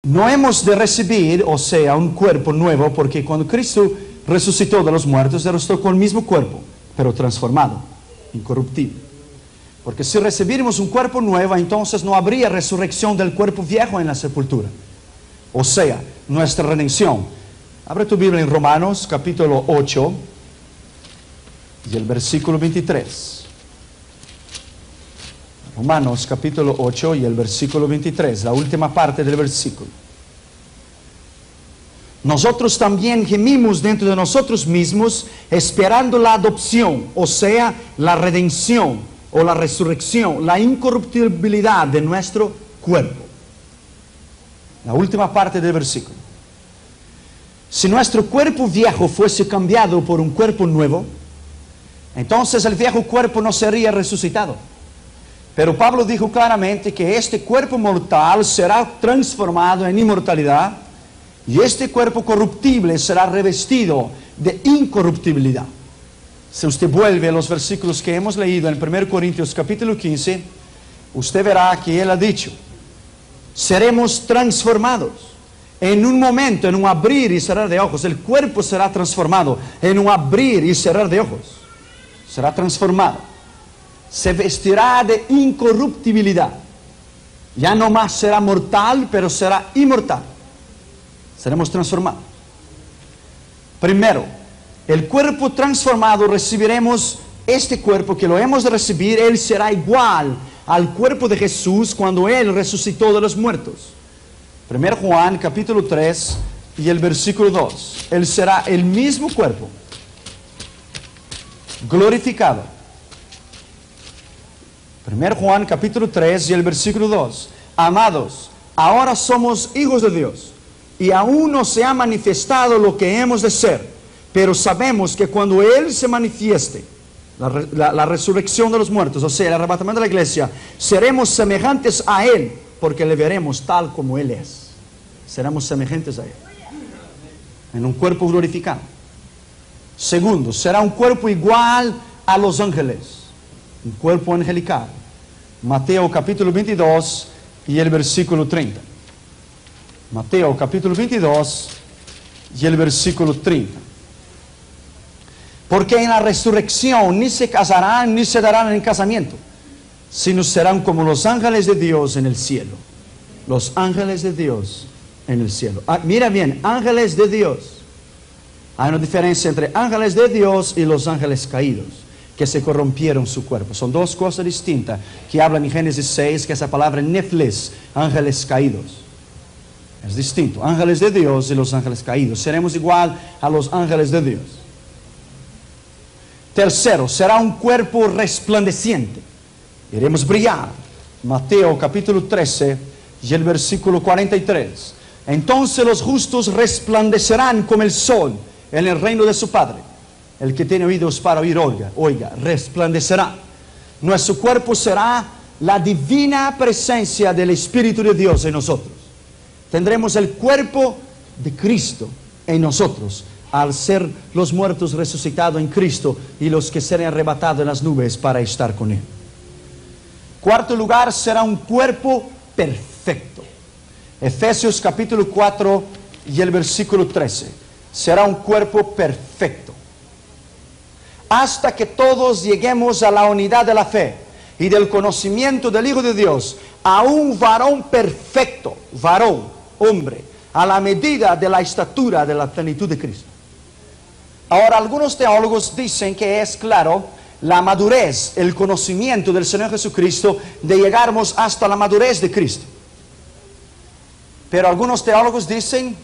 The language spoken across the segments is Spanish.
no hemos de recibir, o sea, un cuerpo nuevo, porque cuando Cristo resucitó de los muertos, resucitó con el mismo cuerpo, pero transformado, incorruptible. Porque si recibimos un cuerpo nuevo, entonces no habría resurrección del cuerpo viejo en la sepultura. O sea, nuestra redención. Abre tu Biblia en Romanos capítulo 8 y el versículo 23. Romanos capítulo 8 y el versículo 23, la última parte del versículo. Nosotros también gemimos dentro de nosotros mismos, esperando la adopción, o sea, la redención o la resurrección, la incorruptibilidad de nuestro cuerpo. La última parte del versículo. Si nuestro cuerpo viejo fuese cambiado por un cuerpo nuevo, entonces el viejo cuerpo no sería resucitado. Pero Pablo dijo claramente que este cuerpo mortal será transformado en inmortalidad y este cuerpo corruptible será revestido de incorruptibilidad. Si usted vuelve a los versículos que hemos leído en 1 Corintios capítulo 15, usted verá que él ha dicho, seremos transformados en un momento, en un abrir y cerrar de ojos. El cuerpo será transformado en un abrir y cerrar de ojos. Será transformado. Se vestirá de incorruptibilidad. Ya no más será mortal, pero será inmortal. Seremos transformados. Primero, el cuerpo transformado recibiremos este cuerpo que lo hemos de recibir. Él será igual al cuerpo de Jesús cuando Él resucitó de los muertos. 1 Juan capítulo 3 y el versículo 2. Él será el mismo cuerpo, glorificado. 1 Juan capítulo 3 y el versículo 2. Amados, ahora somos hijos de Dios y aún no se ha manifestado lo que hemos de ser, pero sabemos que cuando Él se manifieste, la resurrección de los muertos, o sea, el arrebatamiento de la iglesia, seremos semejantes a Él, porque le veremos tal como Él es. Seremos semejantes a Él, en un cuerpo glorificado. Segundo, será un cuerpo igual a los ángeles, un cuerpo angelical. Mateo capítulo 22 y el versículo 30. Mateo capítulo 22 y el versículo 30. Porque en la resurrección ni se casarán ni se darán en casamiento, sino serán como los ángeles de Dios en el cielo. Los ángeles de Dios en el cielo. Mira bien, ángeles de Dios. Hay una diferencia entre ángeles de Dios y los ángeles caídos, que se corrompieron su cuerpo. Son dos cosas distintas que hablan en Génesis 6, que esa palabra nefles, ángeles caídos. Es distinto, ángeles de Dios y los ángeles caídos. Seremos igual a los ángeles de Dios. Tercero, será un cuerpo resplandeciente. Iremos brillar. Mateo capítulo 13 y el versículo 43. Entonces los justos resplandecerán como el sol en el reino de su Padre. El que tiene oídos para oír, oiga, resplandecerá. Nuestro cuerpo será la divina presencia del Espíritu de Dios en nosotros. Tendremos el cuerpo de Cristo en nosotros, al ser los muertos resucitados en Cristo y los que serán arrebatados en las nubes para estar con Él. Cuarto lugar, será un cuerpo perfecto. Efesios capítulo 4 y el versículo 13. Será un cuerpo perfecto. Hasta que todos lleguemos a la unidad de la fe y del conocimiento del Hijo de Dios, a un varón perfecto, varón, hombre, a la medida de la estatura de la plenitud de Cristo. Ahora, algunos teólogos dicen que es claro la madurez, el conocimiento del Señor Jesucristo, de llegarmos hasta la madurez de Cristo. Pero algunos teólogos dicen,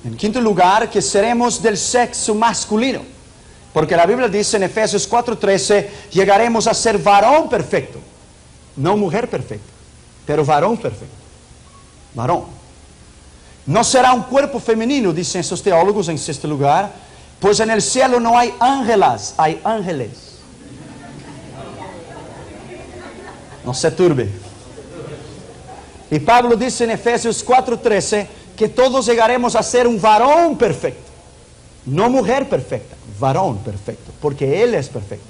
en quinto lugar, que seremos del sexo masculino. Porque la Biblia dice en Efesios 4:13, llegaremos a ser varón perfecto. No mujer perfecta, pero varón perfecto. Varón. No será un cuerpo femenino, dicen estos teólogos en sexto lugar, pues en el cielo no hay ángelas, hay ángeles. No se turbe. Y Pablo dice en Efesios 4:13 que todos llegaremos a ser un varón perfecto. No mujer perfecta, varón perfecto, porque Él es perfecto.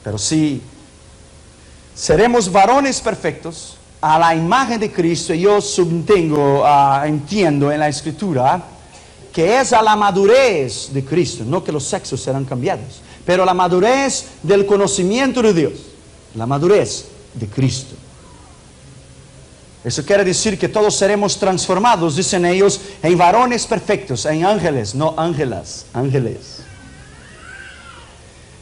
Pero si seremos varones perfectos, a la imagen de Cristo, yo entiendo en la Escritura que es a la madurez de Cristo, no que los sexos serán cambiados, pero la madurez del conocimiento de Dios, la madurez de Cristo. Eso quiere decir que todos seremos transformados, dicen ellos, en varones perfectos, en ángeles, no ángelas, ángeles.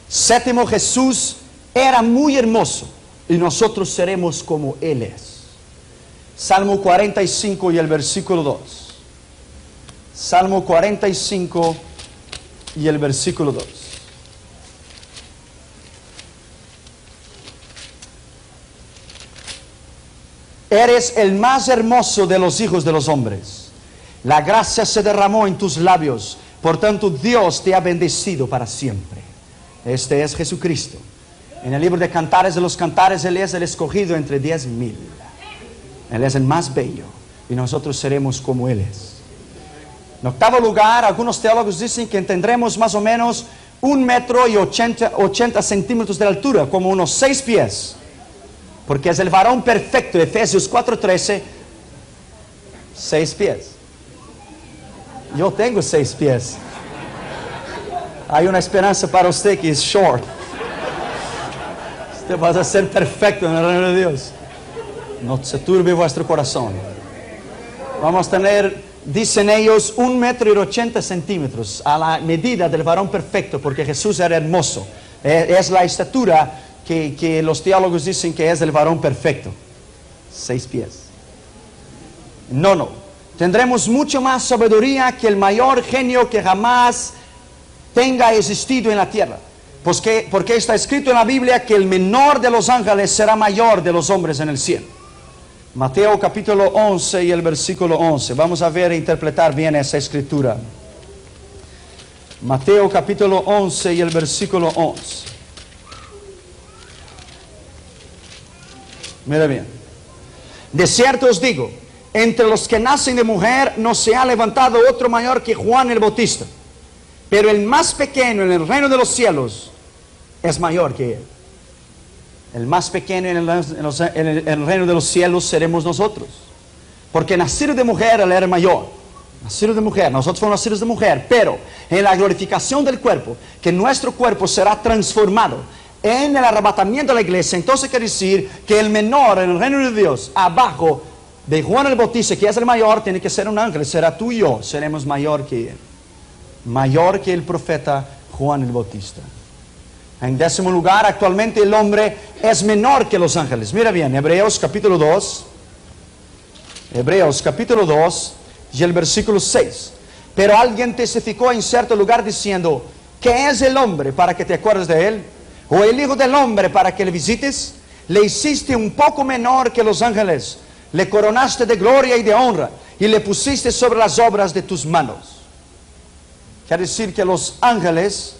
Séptimo, Jesús era muy hermoso y nosotros seremos como Él es. Salmo 45 y el versículo 2. Salmo 45 y el versículo 2. Eres el más hermoso de los hijos de los hombres. La gracia se derramó en tus labios. Por tanto, Dios te ha bendecido para siempre. Este es Jesucristo. En el libro de Cantares de los Cantares, Él es el escogido entre 10,000. Él es el más bello. Y nosotros seremos como Él es. En octavo lugar, algunos teólogos dicen que tendremos más o menos 1 metro y 80 centímetros de altura, como unos 6 pies. Porque es el varón perfecto, Efesios 4:13, 6 pies. Yo tengo 6 pies. Hay una esperanza para usted que es short. Usted va a ser perfecto en el reino de Dios. No se turbe vuestro corazón. Vamos a tener, dicen ellos, 1 metro y 80 centímetros a la medida del varón perfecto, porque Jesús era hermoso. Es la estatura que los teólogos dicen que es el varón perfecto. 6 pies. No. Tendremos mucho más sabiduría que el mayor genio que jamás tenga existido en la tierra. Porque está escrito en la Biblia que el menor de los ángeles será mayor de los hombres en el cielo. Mateo capítulo 11 y el versículo 11. Vamos a ver e interpretar bien esa escritura. Mateo capítulo 11 y el versículo 11. Mira bien. De cierto os digo, entre los que nacen de mujer no se ha levantado otro mayor que Juan el Bautista. Pero el más pequeño en el reino de los cielos es mayor que él. El más pequeño en el reino de los cielos seremos nosotros. Porque nacido de mujer, él era mayor. Nacido de mujer, nosotros fuimos nacidos de mujer. Pero en la glorificación del cuerpo, que nuestro cuerpo será transformado en el arrebatamiento de la iglesia, entonces quiere decir que el menor en el reino de Dios, abajo de Juan el Bautista, que es el mayor, tiene que ser un ángel. Será tú y yo, seremos mayor que él. Mayor que el profeta Juan el Bautista. En 10º lugar, actualmente el hombre es menor que los ángeles. Mira bien, Hebreos capítulo 2. Hebreos capítulo 2 y el versículo 6. Pero alguien testificó en cierto lugar diciendo, ¿qué es el hombre para que te acuerdes de él? ¿O el hijo del hombre para que le visites? Le hiciste un poco menor que los ángeles. Le coronaste de gloria y de honra. Y le pusiste sobre las obras de tus manos. Quiere decir que los ángeles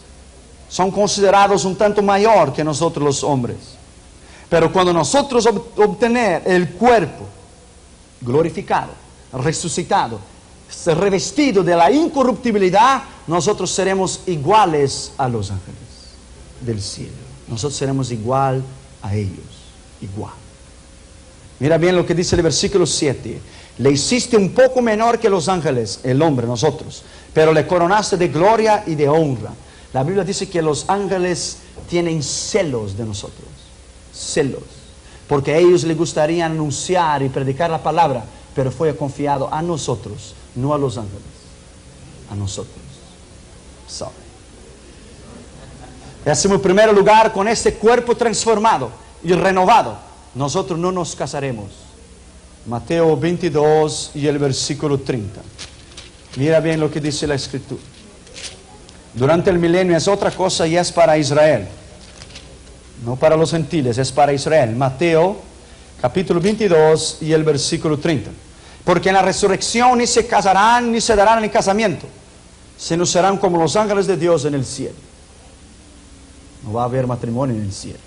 son considerados un tanto mayor que nosotros los hombres. Pero cuando nosotros obtener el cuerpo glorificado, resucitado, revestido de la incorruptibilidad, nosotros seremos iguales a los ángeles del cielo. Nosotros seremos igual a ellos. Igual. Mira bien lo que dice el versículo 7. Le hiciste un poco menor que los ángeles, el hombre, nosotros, pero le coronaste de gloria y de honra. La Biblia dice que los ángeles tienen celos de nosotros. Celos. Porque a ellos les gustaría anunciar y predicar la palabra, pero fue confiado a nosotros, no a los ángeles. A nosotros. Sorry. 11º lugar, con este cuerpo transformado y renovado, nosotros no nos casaremos. Mateo 22 y el versículo 30. Mira bien lo que dice la Escritura. Durante el milenio es otra cosa y es para Israel. No para los gentiles, es para Israel. Mateo capítulo 22 y el versículo 30. Porque en la resurrección ni se casarán ni se darán en casamiento, sino serán como los ángeles de Dios en el cielo. No va a haber matrimonio en el cielo.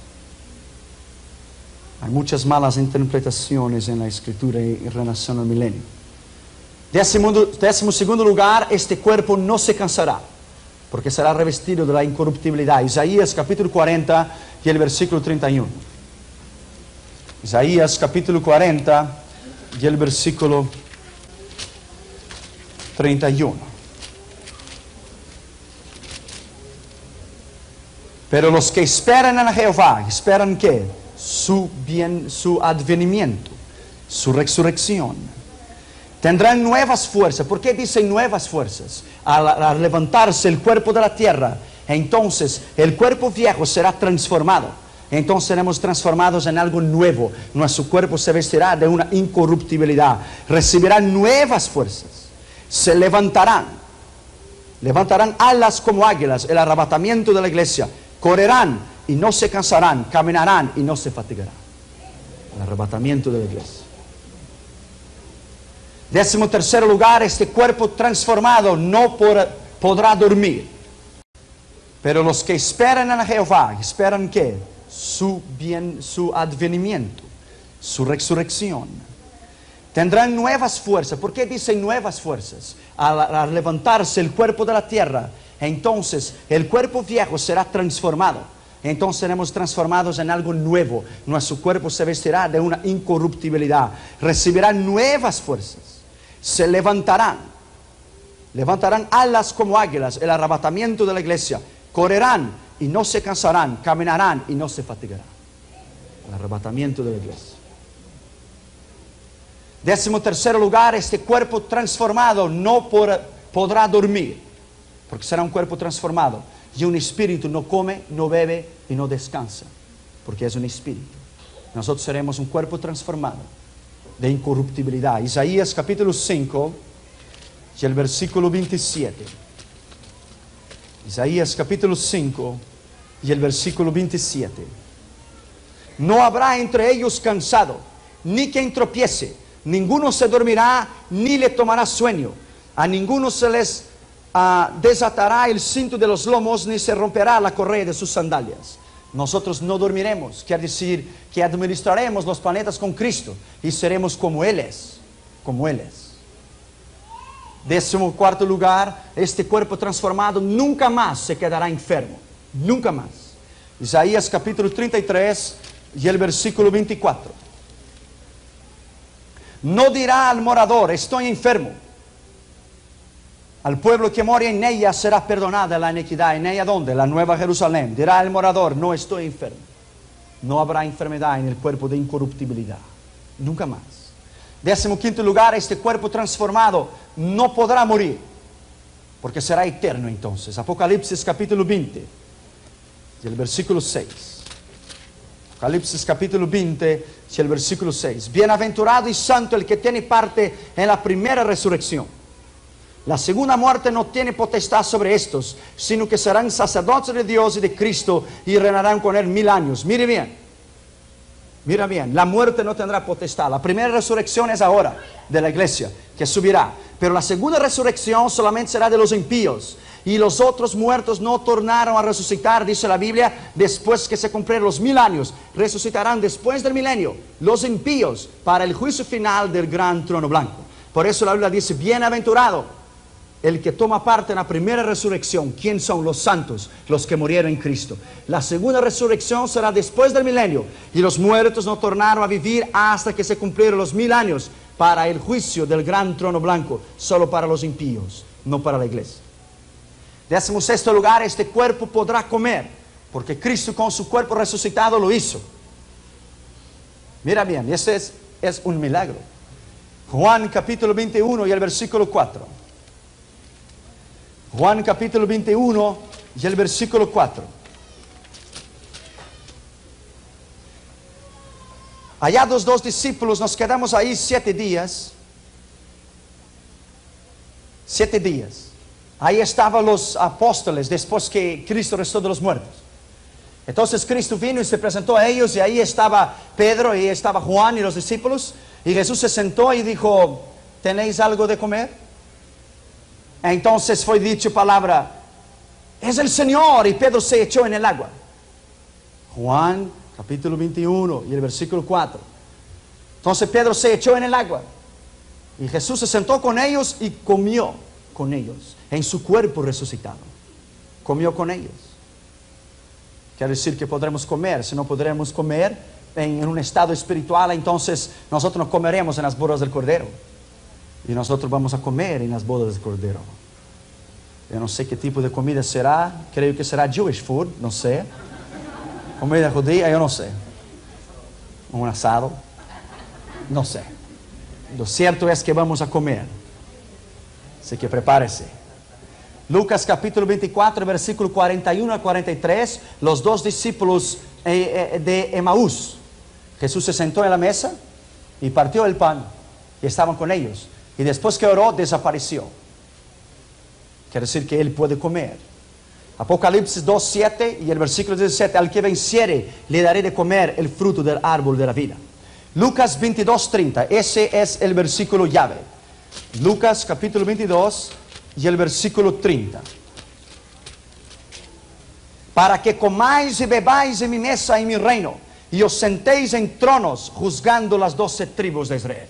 Hay muchas malas interpretaciones en la Escritura en relación al milenio. 12º lugar, este cuerpo no se cansará, porque será revestido de la incorruptibilidad. Isaías capítulo 40 y el versículo 31. Isaías capítulo 40 y el versículo 31. Pero los que esperan en Jehová, ¿esperan qué? Su advenimiento, su resurrección. Tendrán nuevas fuerzas. ¿Por qué dicen nuevas fuerzas? Al levantarse el cuerpo de la tierra, entonces el cuerpo viejo será transformado. Entonces seremos transformados en algo nuevo. Nuestro cuerpo se vestirá de una incorruptibilidad. Recibirán nuevas fuerzas. Se levantarán. Levantarán alas como águilas. El arrebatamiento de la iglesia. Correrán y no se cansarán. Caminarán y no se fatigarán. El arrebatamiento de la iglesia. 13º lugar, este cuerpo transformado no podrá dormir. Pero los que esperan en Jehová, ¿esperan qué? Su advenimiento, su resurrección. Tendrán nuevas fuerzas. ¿Por qué dicen nuevas fuerzas? Al levantarse el cuerpo de la tierra, entonces el cuerpo viejo será transformado. Entonces seremos transformados en algo nuevo. Nuestro cuerpo se vestirá de una incorruptibilidad. Recibirán nuevas fuerzas. Se levantarán. Levantarán alas como águilas. El arrebatamiento de la iglesia. Correrán y no se cansarán. Caminarán y no se fatigarán. El arrebatamiento de la iglesia. 13º lugar, este cuerpo transformado no podrá dormir. Porque será un cuerpo transformado. Y un espíritu no come, no bebe y no descansa. Porque es un espíritu. Nosotros seremos un cuerpo transformado. De incorruptibilidad. Isaías capítulo 5 y el versículo 27. Isaías capítulo 5 y el versículo 27. No habrá entre ellos cansado, ni quien tropiece, ninguno se dormirá, ni le tomará sueño. A ninguno se les desatará el cinto de los lomos, ni se romperá la correa de sus sandalias. Nosotros no dormiremos, quiere decir que administraremos los planetas con Cristo y seremos como Él es, como Él es. 14º lugar, este cuerpo transformado nunca más se quedará enfermo, nunca más. Isaías capítulo 33 y el versículo 24. No dirá al morador, estoy enfermo. Al pueblo que mora en ella será perdonada la iniquidad. ¿En ella dónde? La Nueva Jerusalén. Dirá el morador, no estoy enfermo. No habrá enfermedad en el cuerpo de incorruptibilidad. Nunca más. 15º lugar, este cuerpo transformado no podrá morir. Porque será eterno entonces. Apocalipsis capítulo 20. Y el versículo 6. Apocalipsis capítulo 20 y el versículo 6. Bienaventurado y santo el que tiene parte en la primera resurrección. La segunda muerte no tiene potestad sobre estos, sino que serán sacerdotes de Dios y de Cristo y reinarán con Él 1000 años. Mire bien, mira bien, la muerte no tendrá potestad. La primera resurrección es ahora de la iglesia, que subirá. Pero la segunda resurrección solamente será de los impíos. Y los otros muertos no tornaron a resucitar, dice la Biblia, después que se cumplieron los 1000 años. Resucitarán después del milenio, los impíos, para el juicio final del gran trono blanco. Por eso la Biblia dice, bienaventurado el que toma parte en la primera resurrección. ¿Quién son? Los santos, los que murieron en Cristo. La segunda resurrección será después del milenio. Y los muertos no tornaron a vivir hasta que se cumplieron los 1000 años para el juicio del gran trono blanco. Solo para los impíos, no para la iglesia. 16º lugar, este cuerpo podrá comer. Porque Cristo con su cuerpo resucitado lo hizo. Mira bien, ese es un milagro. Juan capítulo 21 y el versículo 4. Juan capítulo 21 y el versículo 4. Hallados 2 discípulos, nos quedamos ahí 7 días. 7 días. Ahí estaban los apóstoles después que Cristo resucitó de los muertos. Entonces Cristo vino y se presentó a ellos y ahí estaba Pedro y estaba Juan y los discípulos. Y Jesús se sentó y dijo, ¿tenéis algo de comer? Entonces fue dicho palabra, es el Señor, y Pedro se echó en el agua. Juan capítulo 21 y el versículo 4. Entonces Pedro se echó en el agua y Jesús se sentó con ellos y comió con ellos en su cuerpo resucitado. Comió con ellos. Quiere decir que podremos comer. Si no podremos comer, en un estado espiritual, entonces nosotros no comeremos en las bodas del Cordero. Y nosotros vamos a comer en las bodas del Cordero. Yo no sé qué tipo de comida será, creo que será Jewish food, no sé. Comida judía, yo no sé. Un asado, no sé. Lo cierto es que vamos a comer. Así que prepárese. Lucas capítulo 24, versículo 41 a 43, los dos discípulos de Emaús. Jesús se sentó en la mesa y partió el pan y estaban con ellos. Y después que oró, desapareció. Quiere decir que él puede comer. Apocalipsis 2:7 y el versículo 17, al que venciere le daré de comer el fruto del árbol de la vida. Lucas 22:30, ese es el versículo llave. Lucas capítulo 22 y el versículo 30. Para que comáis y bebáis en mi mesa y en mi reino, y os sentéis en tronos juzgando las 12 tribus de Israel.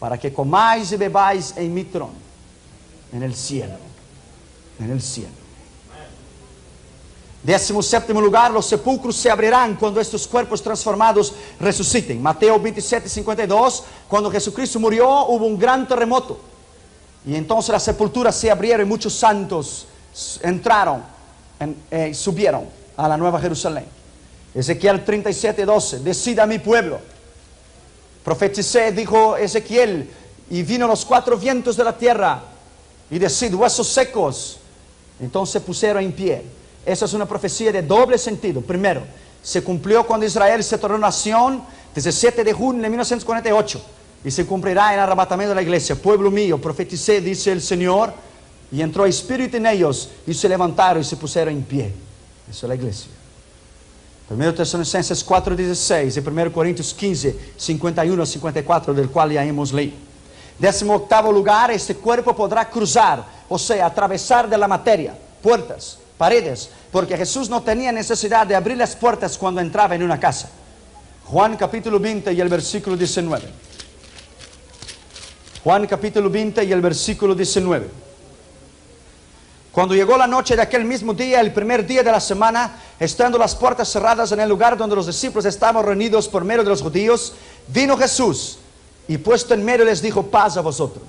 Para que comáis y bebáis en mi trono, en el cielo, en el cielo. 17º lugar, los sepulcros se abrirán cuando estos cuerpos transformados resuciten. Mateo 27:52, cuando Jesucristo murió hubo un gran terremoto. Y entonces las sepulturas se abrieron y muchos santos entraron, subieron a la Nueva Jerusalén. Ezequiel 37:12, decid a mi pueblo. Profeticé, dijo Ezequiel, y vino los 4 vientos de la tierra, y decid, huesos secos. Entonces se pusieron en pie. Esa es una profecía de doble sentido. Primero, se cumplió cuando Israel se tornó nación, 17 de junio de 1948, y se cumplirá en el arrebatamiento de la iglesia. Pueblo mío, profeticé, dice el Señor, y entró espíritu en ellos, y se levantaron y se pusieron en pie. Eso es la iglesia. 1 Tesalonicenses 4:16 y 1 Corintios 15:51-54, del cual ya hemos leído. 18º lugar, este cuerpo podrá cruzar, o sea, atravesar de la materia, puertas, paredes, porque Jesús no tenía necesidad de abrir las puertas cuando entraba en una casa. Juan capítulo 20 y el versículo 19. Juan capítulo 20 y el versículo 19. Cuando llegó la noche de aquel mismo día, el primer día de la semana, estando las puertas cerradas en el lugar donde los discípulos estaban reunidos por medio de los judíos, vino Jesús y puesto en medio les dijo, paz a vosotros.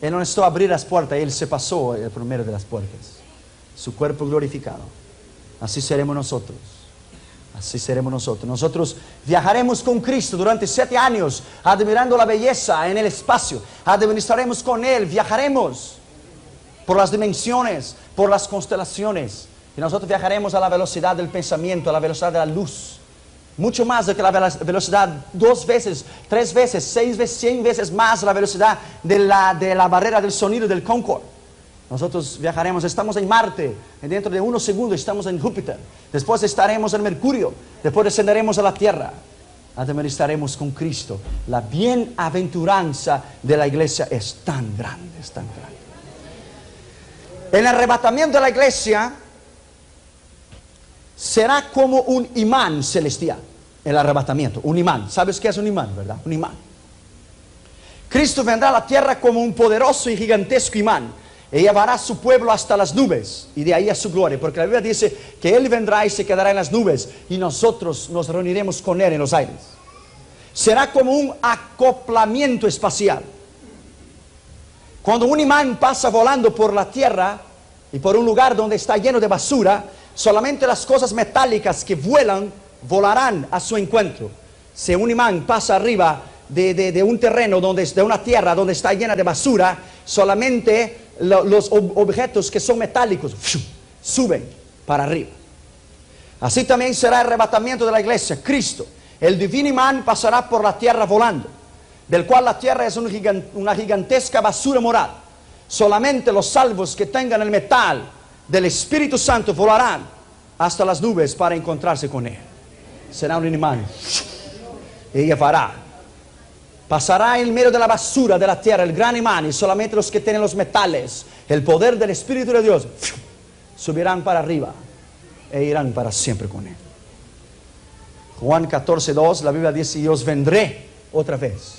Él no necesitó abrir las puertas, Él se pasó por medio de las puertas. Su cuerpo glorificado. Así seremos nosotros. Así seremos nosotros. Nosotros viajaremos con Cristo durante 7 años, admirando la belleza en el espacio. Administraremos con Él, viajaremos por las dimensiones, por las constelaciones. Y nosotros viajaremos a la velocidad del pensamiento, a la velocidad de la luz. Mucho más de que la velocidad, 2 veces, 3 veces, 6 veces, 100 veces más la velocidad de la barrera del sonido del Concorde. Nosotros viajaremos, estamos en Marte, dentro de unos segundos estamos en Júpiter, después estaremos en Mercurio, después descenderemos a la Tierra, administraremos con Cristo. La bienaventuranza de la iglesia es tan grande, es tan grande. El arrebatamiento de la iglesia será como un imán celestial, el arrebatamiento, un imán. ¿Sabes qué es un imán, verdad? Un imán. Cristo vendrá a la tierra como un poderoso y gigantesco imán. Y llevará a su pueblo hasta las nubes, y de ahí a su gloria, porque la Biblia dice que Él vendrá y se quedará en las nubes, y nosotros nos reuniremos con Él en los aires. Será como un acoplamiento espacial. Cuando un imán pasa volando por la tierra, y por un lugar donde está lleno de basura, solamente las cosas metálicas que vuelan, volarán a su encuentro. Si un imán pasa arriba de un terreno, de una tierra donde está llena de basura, solamente los objetos que son metálicos suben para arriba. Así también será el arrebatamiento de la iglesia. Cristo, el divino imán, pasará por la tierra volando, del cual la tierra es una gigantesca basura moral. Solamente los salvos que tengan el metal del Espíritu Santo volarán hasta las nubes para encontrarse con Él. Será un imán y llevará. Pasará en medio de la basura de la tierra el gran imán, y solamente los que tienen los metales, el poder del Espíritu de Dios, subirán para arriba e irán para siempre con Él. Juan 14:2, la Biblia dice, y os vendré otra vez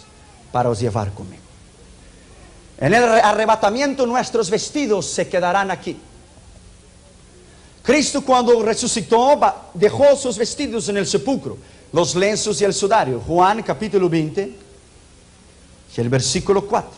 para os llevar conmigo. En el arrebatamiento nuestros vestidos se quedarán aquí. Cristo, cuando resucitó, dejó sus vestidos en el sepulcro. los lienzos y el sudario. Juan capítulo 20 y el versículo 4.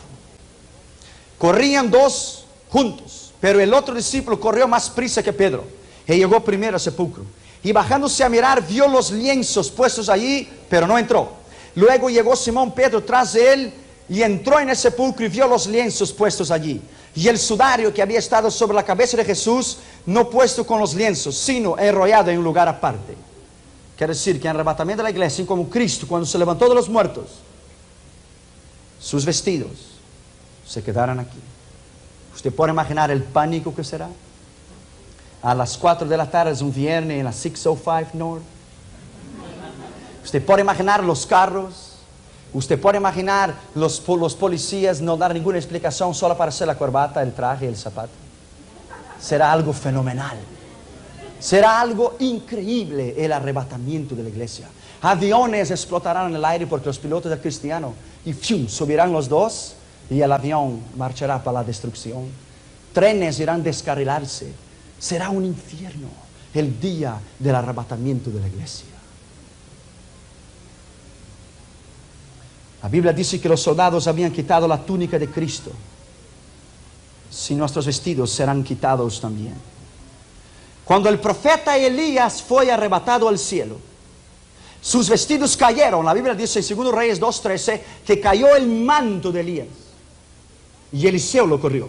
Corrían dos juntos, pero el otro discípulo corrió más prisa que Pedro y llegó primero al sepulcro. Y bajándose a mirar, vio los lienzos puestos allí, pero no entró. Luego llegó Simón Pedro tras de él y entró en el sepulcro y vio los lienzos puestos allí. Y el sudario que había estado sobre la cabeza de Jesús, no puesto con los lienzos, sino enrollado en un lugar aparte. Quiere decir que en el arrebatamiento de la iglesia, como Cristo, cuando se levantó de los muertos, sus vestidos se quedaron aquí. ¿Usted puede imaginar el pánico que será? A las 4 de la tarde, es un viernes, en la 605 North. Usted puede imaginar los carros. Usted puede imaginar los policías no dar ninguna explicación, solo para hacer la corbata, el traje y el zapato. Será algo fenomenal. Será algo increíble el arrebatamiento de la iglesia. Aviones explotarán en el aire porque los pilotos del cristiano y ¡fium! Subirán los dos y el avión marchará para la destrucción. Trenes irán a descarrilarse. Será un infierno el día del arrebatamiento de la iglesia. La Biblia dice que los soldados habían quitado la túnica de Cristo. Si nuestros vestidos serán quitados también. Cuando el profeta Elías fue arrebatado al cielo, sus vestidos cayeron. La Biblia dice en 2 Reyes 2:13 que cayó el manto de Elías y Eliseo lo corrió.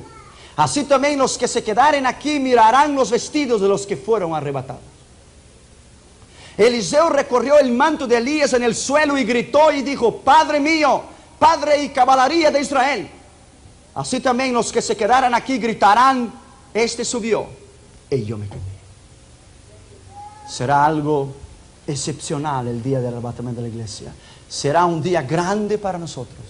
Así también los que se quedaren aquí mirarán los vestidos de los que fueron arrebatados. Eliseo recorrió el manto de Elías en el suelo y gritó y dijo: Padre mío, Padre y caballería de Israel. Así también los que se quedaran aquí gritarán: Este subió y yo me quedé. Será algo excepcional el día del arrebatamiento de la iglesia. Será un día grande para nosotros,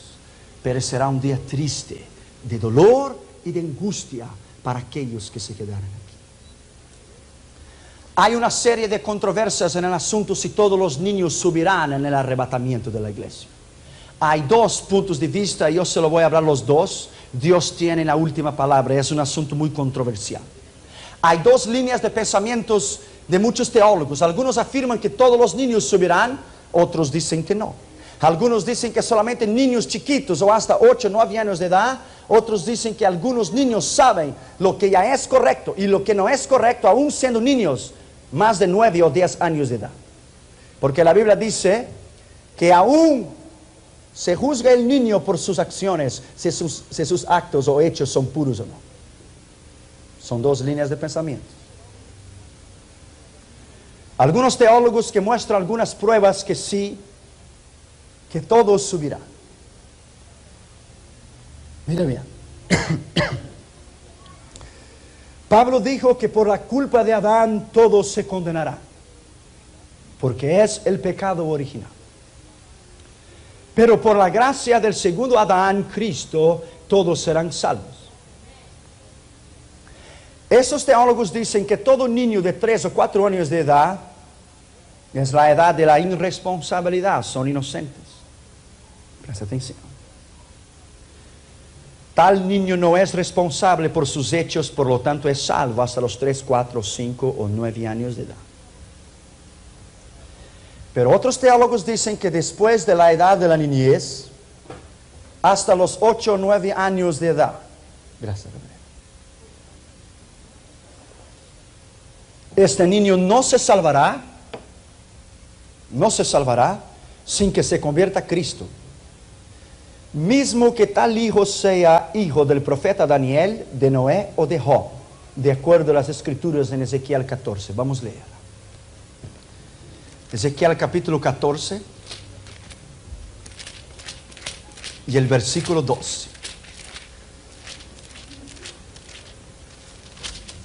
pero será un día triste, de dolor y de angustia para aquellos que se quedaran aquí. Hay una serie de controversias en el asunto si todos los niños subirán en el arrebatamiento de la iglesia. Hay dos puntos de vista y yo se lo voy a hablar los dos. Dios tiene la última palabra, es un asunto muy controversial. Hay dos líneas de pensamientos de muchos teólogos. Algunos afirman que todos los niños subirán, otros dicen que no. Algunos dicen que solamente niños chiquitos o hasta 8 o 9 años de edad. Otros dicen que algunos niños saben lo que ya es correcto y lo que no es correcto, aún siendo niños más de 9 o 10 años de edad. Porque la Biblia dice que aún se juzga el niño por sus acciones, si sus actos o hechos son puros o no. Son dos líneas de pensamiento. Algunos teólogos que muestran algunas pruebas que sí, que todos subirán. Mira bien. Pablo dijo que por la culpa de Adán todos se condenarán, porque es el pecado original. Pero por la gracia del segundo Adán, Cristo, todos serán salvos. Esos teólogos dicen que todo niño de 3 o 4 años de edad es la edad de la irresponsabilidad, son inocentes. Presta atención. Tal niño no es responsable por sus hechos, por lo tanto es salvo hasta los 3, 4, 5 o 9 años de edad. Pero otros teólogos dicen que después de la edad de la niñez, hasta los 8 o 9 años de edad, gracias, este niño no se salvará sin que se convierta a Cristo. Mismo que tal hijo sea hijo del profeta Daniel, de Noé o de Job, de acuerdo a las escrituras en Ezequiel 14. Vamos a leer. Ezequiel capítulo 14 y el versículo 12.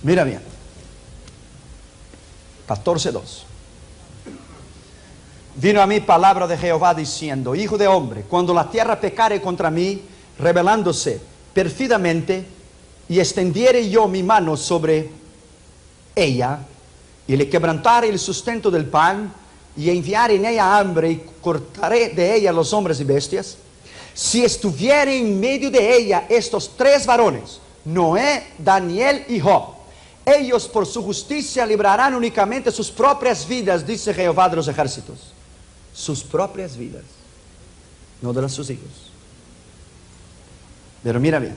Mira bien. 14:2. Vino a mí palabra de Jehová diciendo: Hijo de hombre, cuando la tierra pecare contra mí, rebelándose pérfidamente, y extendiere yo mi mano sobre ella, y le quebrantare el sustento del pan, y enviaré en ella hambre, y cortaré de ella los hombres y bestias, si estuviere en medio de ella estos 3 varones, Noé, Daniel y Job, ellos por su justicia librarán únicamente sus propias vidas, dice Jehová de los ejércitos. sus propias vidas, no de las sus hijos. Pero mira bien.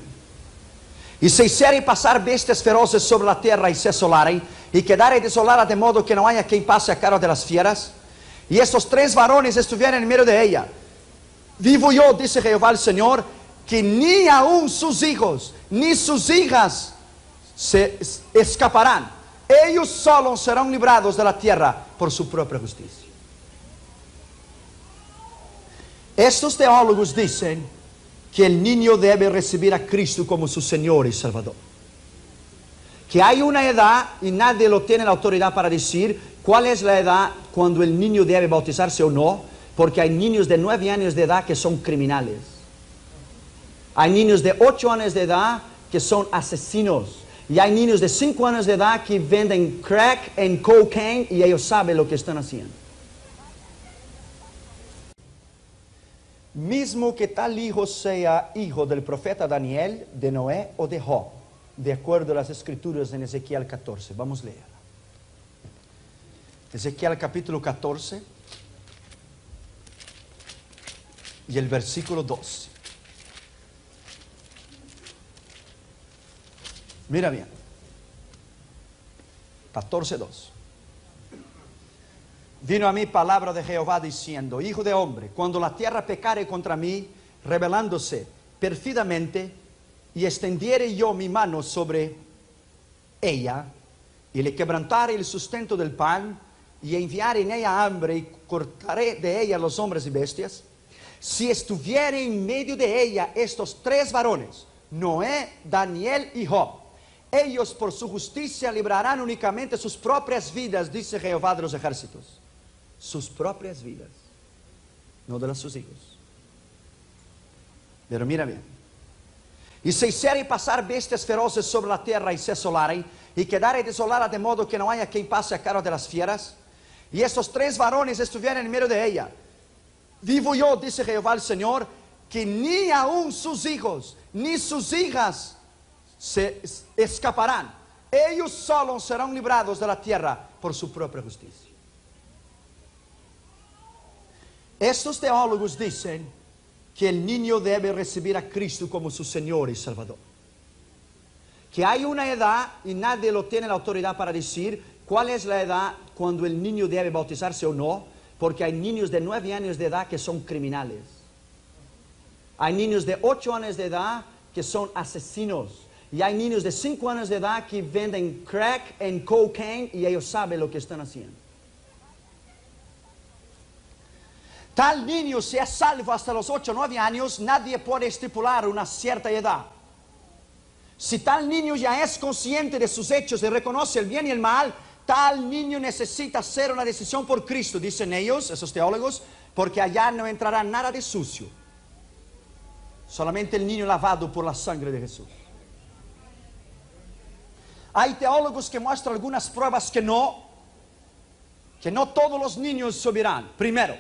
Y se hiciere pasar bestias feroces sobre la tierra y se asolare, y quedare desolada de modo que no haya quien pase a cargo de las fieras, y estos 3 varones estuvieran en medio de ella. Vivo yo, dice Jehová el Señor, que ni aun sus hijos, ni sus hijas se escaparán. Ellos solos serán librados de la tierra por su propia justicia. Estos teólogos dicen que el niño debe recibir a Cristo como su Señor y Salvador. Que hay una edad, y nadie lo tiene la autoridad para decir cuál es la edad cuando el niño debe bautizarse o no, porque hay niños de 9 años de edad que son criminales. Hay niños de 8 años de edad que son asesinos. Y hay niños de 5 años de edad que venden crack en cocaine y ellos saben lo que están haciendo. Mismo que tal hijo sea hijo del profeta Daniel, de Noé o de Job, de acuerdo a las escrituras en Ezequiel 14. Vamos a leer. Ezequiel capítulo 14 y el versículo 12. Mira bien. 14:2. Vino a mí palabra de Jehová diciendo: Hijo de hombre, cuando la tierra pecare contra mí, rebelándose perfidamente, y extendiere yo mi mano sobre ella, y le quebrantare el sustento del pan, y enviare en ella hambre, y cortaré de ella los hombres y bestias, si estuviere en medio de ella estos 3 varones, Noé, Daniel y Job, ellos por su justicia librarán únicamente sus propias vidas, dice Jehová de los ejércitos. Sus propias vidas, no de las sus hijos. Pero mira bien. Y se hiciere pasar bestias feroces sobre la tierra y se asolare, y quedare desolada de modo que no haya quien pase a cargo de las fieras, y estos 3 varones estuvieran en medio de ella. Vivo yo, dice Jehová el Señor, que ni aun sus hijos, ni sus hijas se escaparán. Ellos solos serán librados de la tierra por su propia justicia. Estos teólogos dicen que el niño debe recibir a Cristo como su Señor y Salvador. Que hay una edad, y nadie lo tiene la autoridad para decir cuál es la edad cuando el niño debe bautizarse o no, porque hay niños de 9 años de edad que son criminales. Hay niños de 8 años de edad que son asesinos. Y hay niños de 5 años de edad que venden crack en cocaine y ellos saben lo que están haciendo. Tal niño sea salvo hasta los 8 o 9 años, nadie puede estipular una cierta edad. Si tal niño ya es consciente de sus hechos y reconoce el bien y el mal, tal niño necesita hacer una decisión por Cristo, dicen ellos, esos teólogos, porque allá no entrará nada de sucio. Solamente el niño lavado por la sangre de Jesús. Hay teólogos que muestran algunas pruebas que no todos los niños subirán. Primero,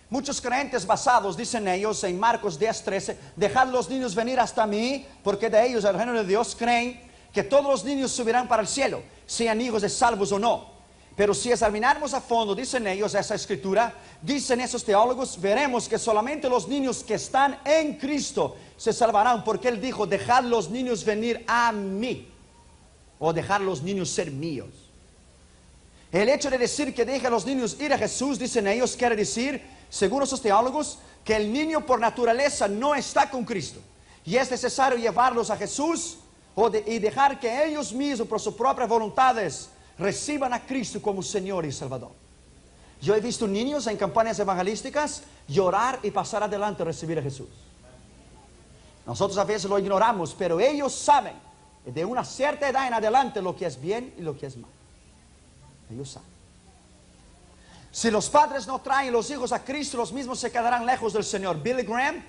muchos creyentes basados, dicen ellos, en Marcos 10:13, dejad los niños venir hasta mí, porque de ellos el reino de Dios, creen que todos los niños subirán para el cielo, sean hijos de salvos o no. Pero si examinamos a fondo, dicen ellos, esa escritura, dicen esos teólogos, veremos que solamente los niños que están en Cristo se salvarán, porque Él dijo: dejad los niños venir a mí, o dejar los niños ser míos. El hecho de decir que deja a los niños ir a Jesús, dicen ellos, quiere decir, según esos teólogos, que el niño por naturaleza no está con Cristo, y es necesario llevarlos a Jesús y dejar que ellos mismos, por sus propias voluntades, reciban a Cristo como Señor y Salvador. Yo he visto niños en campañas evangelísticas llorar y pasar adelante a recibir a Jesús. Nosotros a veces lo ignoramos, pero ellos saben de una cierta edad en adelante lo que es bien y lo que es mal. Ellos saben. Si los padres no traen los hijos a Cristo, los mismos se quedarán lejos del Señor. Billy Graham,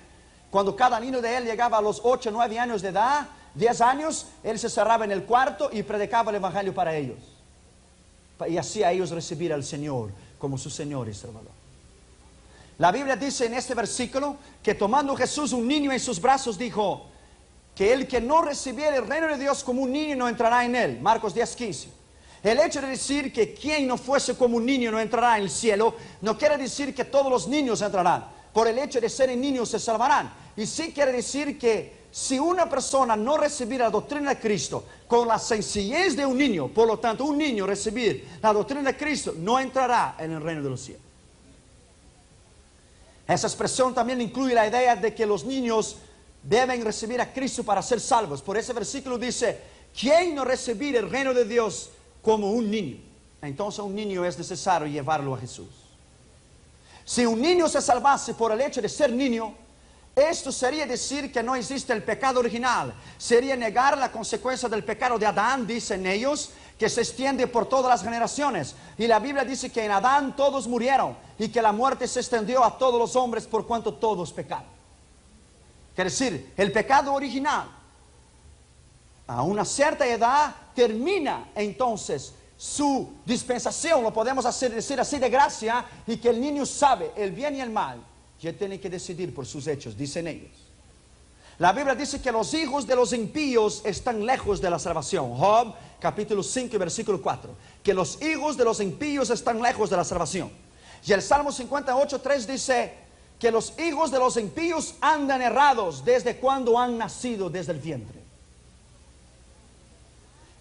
cuando cada niño de él llegaba a los 8 o 9 años de edad, 10 años, él se cerraba en el cuarto y predicaba el evangelio para ellos. Y así a ellos recibir al Señor como su Señor y Salvador. La Biblia dice en este versículo que tomando Jesús un niño en sus brazos, dijo que el que no recibiera el reino de Dios como un niño no entrará en él. Marcos 10:15. El hecho de decir que quien no fuese como un niño no entrará en el cielo, no quiere decir que todos los niños entrarán. Por el hecho de ser niños se salvarán. Y sí quiere decir que si una persona no recibir la doctrina de Cristo con la sencillez de un niño, por lo tanto un niño recibir la doctrina de Cristo, no entrará en el reino de los cielos. Esa expresión también incluye la idea de que los niños deben recibir a Cristo para ser salvos. Por ese versículo dice, ¿quién no recibir el reino de Dios como un niño? Entonces un niño es necesario llevarlo a Jesús. Si un niño se salvase por el hecho de ser niño, esto sería decir que no existe el pecado original. Sería negar la consecuencia del pecado de Adán, dicen ellos, que se extiende por todas las generaciones. Y la Biblia dice que en Adán todos murieron y que la muerte se extendió a todos los hombres por cuanto todos pecaron. Quiere decir, el pecado original a una cierta edad termina entonces su dispensación, lo podemos decir así, de gracia, y que el niño sabe el bien y el mal. Ya tiene que decidir por sus hechos, dicen ellos. La Biblia dice que los hijos de los impíos están lejos de la salvación. Job, capítulo 5, versículo 4. Que los hijos de los impíos están lejos de la salvación. Y el Salmo 58, 3 dice que los hijos de los impíos andan errados desde cuando han nacido desde el vientre.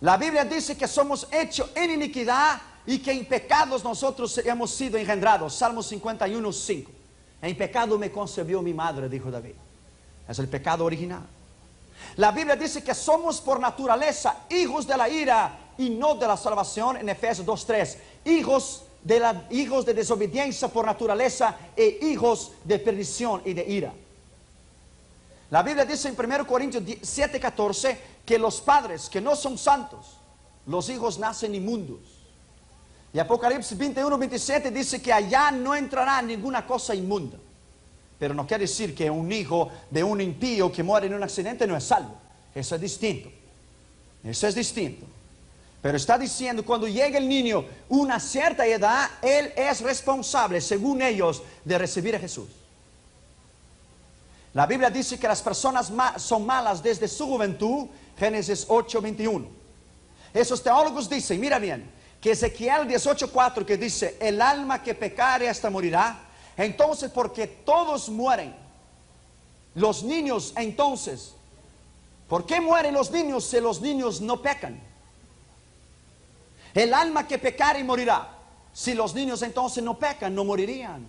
La Biblia dice que somos hechos en iniquidad y que en pecados nosotros hemos sido engendrados. Salmo 51, 5. En pecado me concebió mi madre, dijo David. Es el pecado original. La Biblia dice que somos por naturaleza hijos de la ira y no de la salvación. En Efesios 2:3, hijos de desobediencia por naturaleza e hijos de perdición y de ira. La Biblia dice en 1 Corintios 7:14 que los padres que no son santos, los hijos nacen inmundos. Y Apocalipsis 21:27 dice que allá no entrará ninguna cosa inmunda. Pero no quiere decir que un hijo de un impío que muere en un accidente no es salvo. Eso es distinto. Eso es distinto. Pero está diciendo, cuando llega el niño a una cierta edad, él es responsable, según ellos, de recibir a Jesús. La Biblia dice que las personas son malas desde su juventud. Génesis 8:21. Esos teólogos dicen, mira bien, que Ezequiel 18:4, que dice, el alma que pecare hasta morirá. Entonces, porque todos mueren, los niños entonces, ¿por qué mueren los niños si los niños no pecan? El alma que pecare morirá. Si los niños entonces no pecan, no morirían,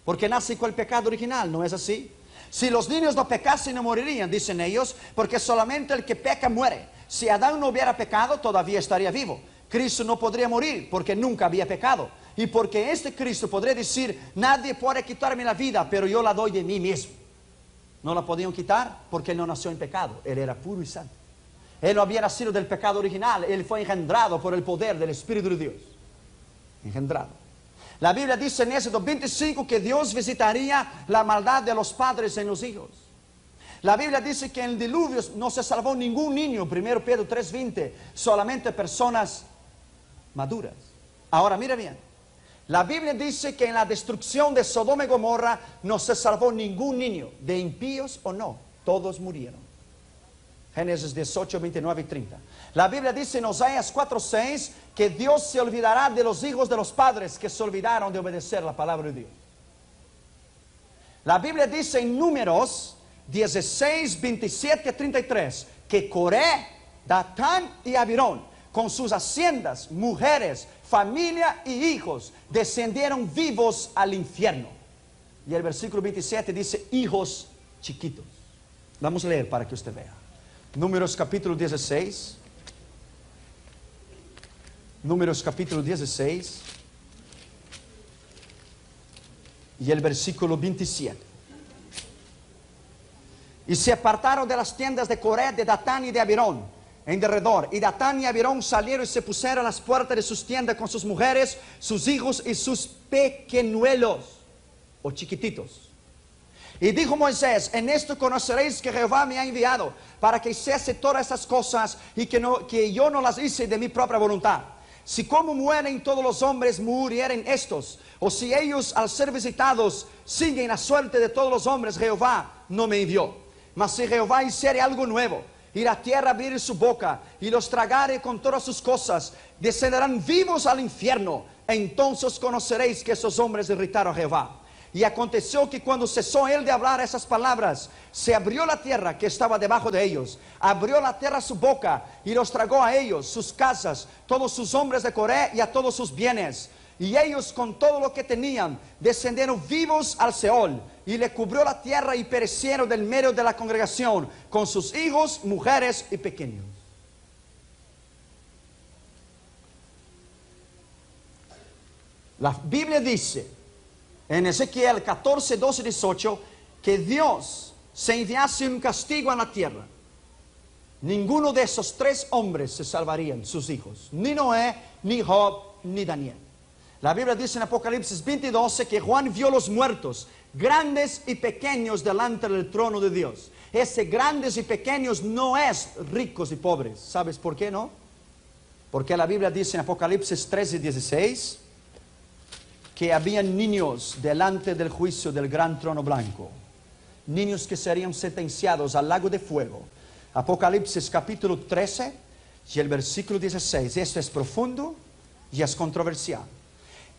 porque nace con el pecado original, ¿no es así? Si los niños no pecasen, no morirían, dicen ellos, porque solamente el que peca muere. Si Adán no hubiera pecado, todavía estaría vivo. Cristo no podría morir porque nunca había pecado. Y porque este Cristo podría decir, nadie puede quitarme la vida, pero yo la doy de mí mismo. No la podían quitar porque él no nació en pecado. Él era puro y santo. Él no había nacido del pecado original. Él fue engendrado por el poder del Espíritu de Dios. Engendrado. La Biblia dice en Éxodo 25 que Dios visitaría la maldad de los padres en los hijos. La Biblia dice que en el diluvio no se salvó ningún niño. 1 Pedro 3:20. Solamente personas maduras. Ahora mira bien. La Biblia dice que en la destrucción de Sodoma y Gomorra no se salvó ningún niño, de impíos o no, todos murieron. Génesis 18, 29 y 30. La Biblia dice en Oseas 4:6 que Dios se olvidará de los hijos de los padres que se olvidaron de obedecer la palabra de Dios. La Biblia dice en Números 16, 27 a 33 que Coré, Datán y Abirón, con sus haciendas, mujeres, familia y hijos, descendieron vivos al infierno. Y el versículo 27 dice, hijos chiquitos. Vamos a leer para que usted vea. Números capítulo 16. Números capítulo 16. Y el versículo 27. Y se apartaron de las tiendas de Coré, de Datán y de Abirón en derredor. Y Datán y Abirón salieron y se pusieron a las puertas de sus tiendas con sus mujeres, sus hijos y sus pequeñuelos o chiquititos. Y dijo Moisés, en esto conoceréis que Jehová me ha enviado para que hiciese todas estas cosas y que yo no las hice de mi propia voluntad. Si como mueren todos los hombres, murieren estos. O si ellos al ser visitados siguen la suerte de todos los hombres, Jehová no me envió. Mas si Jehová hiciere algo nuevo, y la tierra abrir su boca, y los tragare con todas sus cosas, descenderán vivos al infierno. Entonces conoceréis que esos hombres irritaron a Jehová. Y aconteció que cuando cesó él de hablar esas palabras, se abrió la tierra que estaba debajo de ellos. Abrió la tierra su boca y los tragó a ellos, sus casas, todos sus hombres de Coré y a todos sus bienes. Y ellos con todo lo que tenían descendieron vivos al Seol. Y le cubrió la tierra y perecieron del medio de la congregación, con sus hijos, mujeres y pequeños. La Biblia dice en Ezequiel 14, 12, 18, que Dios se enviase un castigo a la tierra. Ninguno de esos tres hombres se salvarían, sus hijos. Ni Noé, ni Job, ni Daniel. La Biblia dice en Apocalipsis 20, 12 que Juan vio los muertos, grandes y pequeños, delante del trono de Dios. Ese grandes y pequeños no es ricos y pobres. ¿Sabes por qué no? Porque la Biblia dice en Apocalipsis 13, 16... que habían niños delante del juicio del gran trono blanco. Niños que serían sentenciados al lago de fuego. Apocalipsis capítulo 13 y el versículo 16. Esto es profundo y es controversial.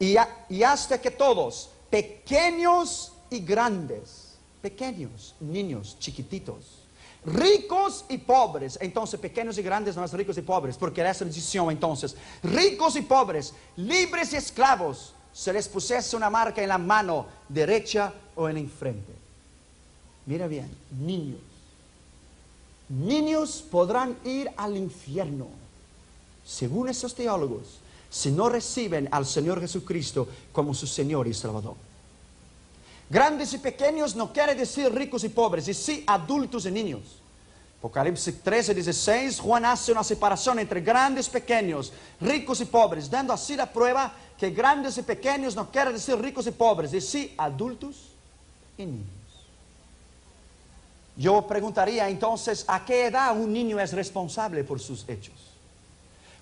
Y hasta que todos, pequeños y grandes, pequeños, niños, chiquititos, ricos y pobres. Entonces pequeños y grandes no es ricos y pobres, porque esa decisión entonces, ricos y pobres, libres y esclavos, se les pusiese una marca en la mano derecha o en la frente. Mira bien, niños. Niños podrán ir al infierno, según esos teólogos, si no reciben al Señor Jesucristo como su Señor y Salvador. Grandes y pequeños no quiere decir ricos y pobres, y sí adultos y niños. Apocalipsis 13, 16, Juan hace una separación entre grandes y pequeños, ricos y pobres, dando así la prueba que grandes y pequeños no quiere decir ricos y pobres, y sí adultos y niños. Yo preguntaría entonces, ¿a qué edad un niño es responsable por sus hechos?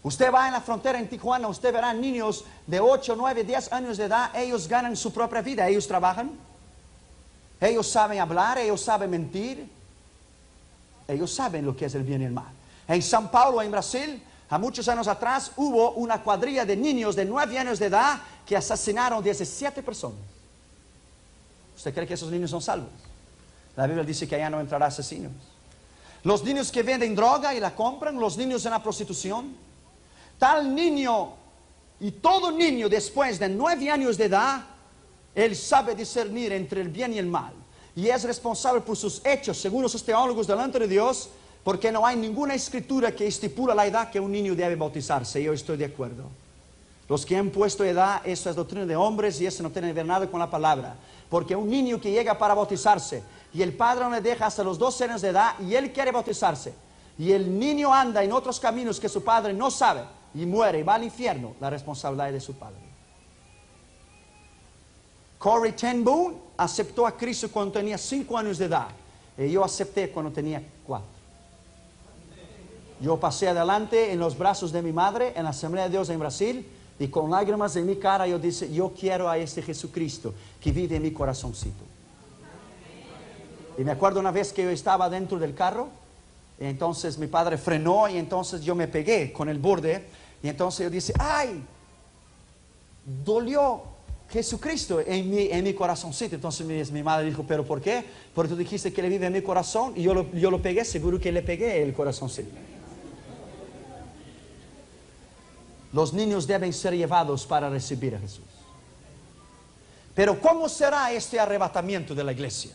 Usted va en la frontera en Tijuana, usted verá niños de 8, 9, 10 años de edad, ellos ganan su propia vida, ellos trabajan, ellos saben hablar, ellos saben mentir, ellos saben lo que es el bien y el mal. En São Paulo, en Brasil, a muchos años atrás, hubo una cuadrilla de niños de 9 años de edad que asesinaron 17 personas. ¿Usted cree que esos niños son salvos? La Biblia dice que allá no entrará asesinos. Los niños que venden droga y la compran, los niños en la prostitución. Tal niño y todo niño después de 9 años de edad, él sabe discernir entre el bien y el mal. Y es responsable por sus hechos, según los teólogos, delante de Dios, porque no hay ninguna escritura que estipula la edad que un niño debe bautizarse. Yo estoy de acuerdo. Los que han puesto edad, eso es doctrina de hombres y eso no tiene que ver nada con la palabra. Porque un niño que llega para bautizarse y el padre no le deja hasta los 12 años de edad y él quiere bautizarse, y el niño anda en otros caminos que su padre no sabe y muere y va al infierno, la responsabilidad es de su padre. Corrie ten Boom aceptó a Cristo cuando tenía 5 años de edad. Y yo acepté cuando tenía 4. Yo pasé adelante en los brazos de mi madre en la Asamblea de Dios en Brasil, y con lágrimas en mi cara yo dije, yo quiero a este Jesucristo que vive en mi corazoncito. Y me acuerdo una vez que yo estaba dentro del carro, y entonces mi padre frenó y entonces yo me pegué con el borde, y entonces yo dije, ¡ay! Dolió Jesucristo en mi corazoncito. Entonces mi madre dijo, ¿pero por qué? Porque tú dijiste que Él vive en mi corazón y yo lo pegué, seguro que le pegué el corazoncito. Los niños deben ser llevados para recibir a Jesús. Pero ¿cómo será este arrebatamiento de la iglesia?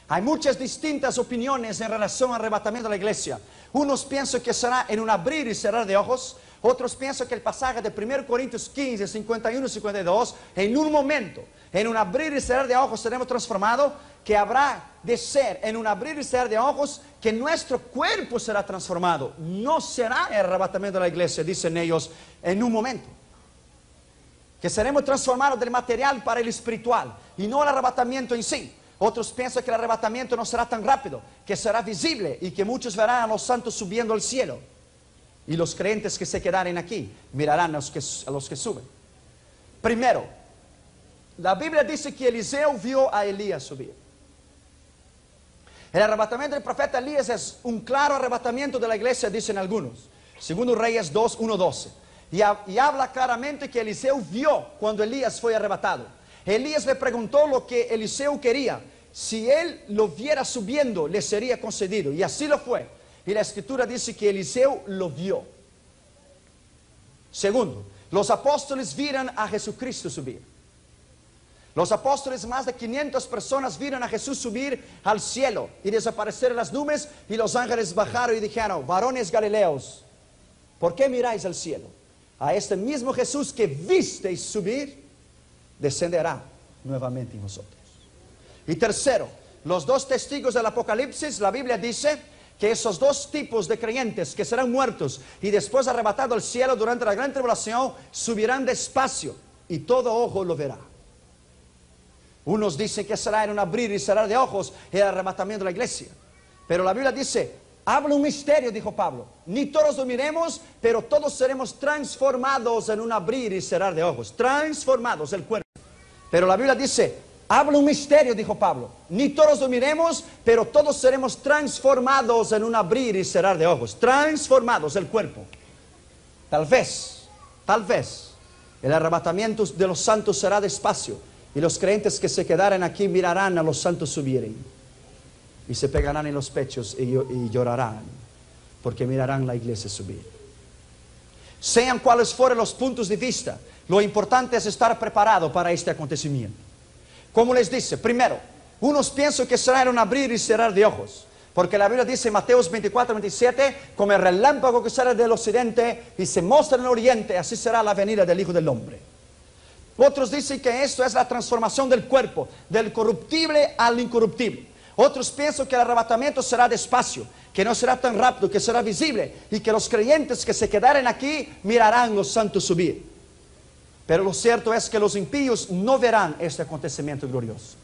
Hay muchas distintas opiniones en relación al arrebatamiento de la iglesia. Unos piensan que será en un abrir y cerrar de ojos. Otros piensan que el pasaje de 1 Corintios 15, 51 y 52, en un momento, en un abrir y cerrar de ojos seremos transformados, que habrá de ser en un abrir y cerrar de ojos que nuestro cuerpo será transformado. No será el arrebatamiento de la iglesia, dicen ellos, en un momento. Que seremos transformados del material para el espiritual y no el arrebatamiento en sí. Otros piensan que el arrebatamiento no será tan rápido, que será visible y que muchos verán a los santos subiendo al cielo. Y los creyentes que se quedaren aquí mirarán a los que suben. Primero, la Biblia dice que Eliseo vio a Elías subir. El arrebatamiento del profeta Elías es un claro arrebatamiento de la iglesia, dicen algunos. Segundo Reyes 2, 1, 12. Y habla claramente que Eliseo vio cuando Elías fue arrebatado. Elías le preguntó lo que Eliseo quería. Si él lo viera subiendo, le sería concedido. Y así lo fue. Y la escritura dice que Eliseo lo vio. Segundo, los apóstoles vieron a Jesucristo subir. Los apóstoles, más de 500 personas, vieron a Jesús subir al cielo y desaparecer en las nubes. Y los ángeles bajaron y dijeron: varones galileos, ¿por qué miráis al cielo? A este mismo Jesús que visteis subir, descenderá nuevamente en vosotros. Y tercero, los dos testigos del Apocalipsis, la Biblia dice que esos dos tipos de creyentes que serán muertos y después arrebatados al cielo durante la gran tribulación, subirán despacio y todo ojo lo verá. Unos dicen que será en un abrir y cerrar de ojos el arrebatamiento de la iglesia. Pero la Biblia dice: habla un misterio, dijo Pablo. Ni todos dormiremos, pero todos seremos transformados en un abrir y cerrar de ojos. Transformados el cuerpo. Pero la Biblia dice: habla un misterio, dijo Pablo. Ni todos dormiremos, pero todos seremos transformados en un abrir y cerrar de ojos. Transformados el cuerpo. Tal vez, el arrebatamiento de los santos será despacio. Y los creyentes que se quedaren aquí mirarán a los santos subir. Y se pegarán en los pechos y llorarán. Porque mirarán la iglesia subir. Sean cuales fueren los puntos de vista, lo importante es estar preparado para este acontecimiento. Como les dice, primero, unos piensan que será en un abrir y cerrar de ojos. Porque la Biblia dice en Mateo 24, 27, como el relámpago que sale del occidente y se muestra en el oriente, así será la venida del Hijo del Hombre. Otros dicen que esto es la transformación del cuerpo, del corruptible al incorruptible. Otros piensan que el arrebatamiento será despacio, que no será tan rápido, que será visible, y que los creyentes que se quedaren aquí mirarán los santos subir. Pero lo cierto es que los impíos no verán este acontecimiento glorioso.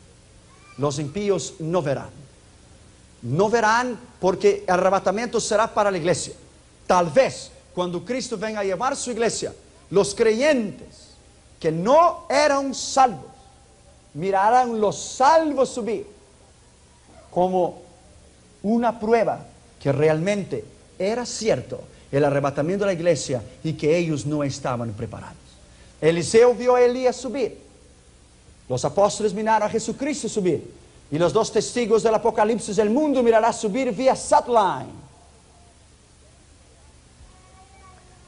Los impíos no verán. No verán porque el arrebatamiento será para la iglesia. Tal vez cuando Cristo venga a llevar su iglesia, los creyentes que no eran salvos mirarán los salvos subir como una prueba que realmente era cierto el arrebatamiento de la iglesia y que ellos no estaban preparados. Eliseo vio a Elías subir. Los apóstoles miraron a Jesucristo subir. Y los dos testigos del Apocalipsis, el mundo mirará subir vía satellite.